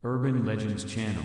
Urban Legends Channel.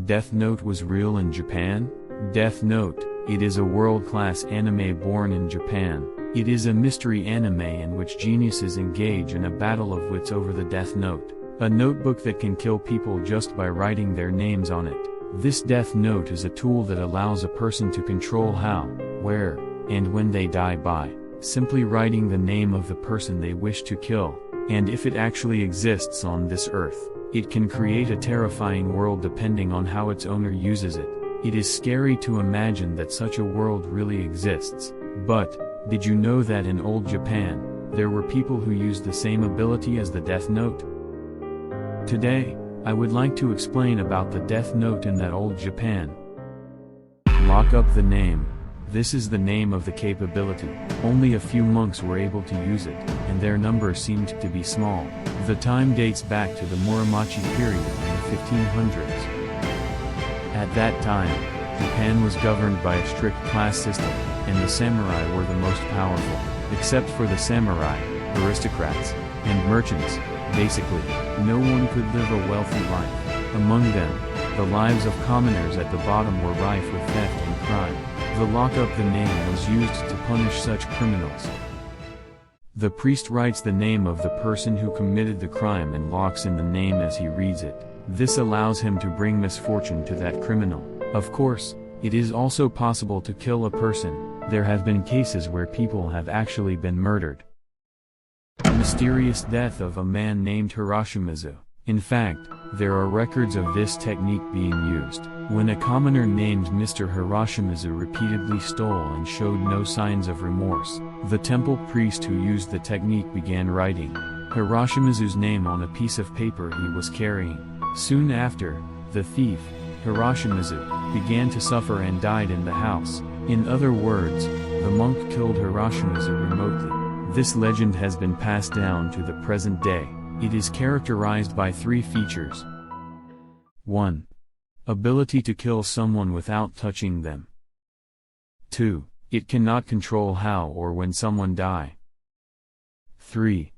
Death Note was real in Japan? Death Note, it is a world-class anime born in Japan. It is a mystery anime in which geniuses engage in a battle of wits over the Death Note, a notebook that can kill people just by writing their names on it. This Death Note is a tool that allows a person to control how, where, and when they die by simply writing the name of the person they wish to kill, and if it actually exists on this earth, it can create a terrifying world depending on how its owner uses it. It is scary to imagine that such a world really exists, but did you know that in old Japan, there were people who used the same ability as the Death Note? Today, I would like to explain about the Death Note in that old Japan. Lock up the name. This is the name of the capability. Only a few monks were able to use it, and their number seemed to be small. The time dates back to the Muromachi period in the 1500s. At that time, Japan was governed by a strict class system, and the samurai were the most powerful. Except for the samurai, aristocrats, and merchants, basically, no one could live a wealthy life. Among them, the lives of commoners at the bottom were rife with theft and crime. The lock up the name was used to punish such criminals. The priest writes the name of the person who committed the crime and locks in the name as he reads it. This allows him to bring misfortune to that criminal. Of course, it is also possible to kill a person. There have been cases where people have actually been murdered. The mysterious death of a man named Hiroshimazu. In fact, there are records of this technique being used, when a commoner named Mr. Hiroshimazu repeatedly stole and showed no signs of remorse. The temple priest who used the technique began writing Hiroshimazu's name on a piece of paper he was carrying. Soon after, the thief, Hiroshimazu, began to suffer and died in the house. In other words, the monk killed Hiroshimazu remotely. This legend has been passed down to the present day. It is characterized by three features. 1. Ability to kill someone without touching them. 2. It cannot control how or when someone die. 3.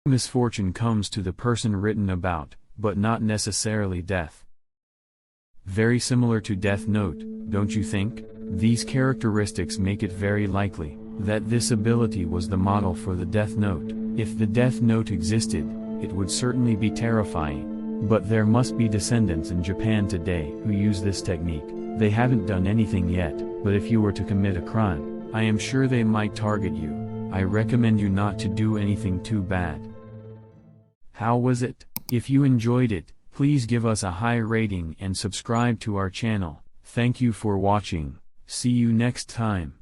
Misfortune comes to the person written about, but not necessarily death. Very similar to Death Note, don't you think? These characteristics make it very likely that this ability was the model for the Death Note. If the Death Note existed, it would certainly be terrifying. But there must be descendants in Japan today who use this technique. They haven't done anything yet, but if you were to commit a crime, I am sure they might target you. I recommend you not to do anything too bad. How was it? If you enjoyed it, please give us a high rating and subscribe to our channel. Thank you for watching. See you next time.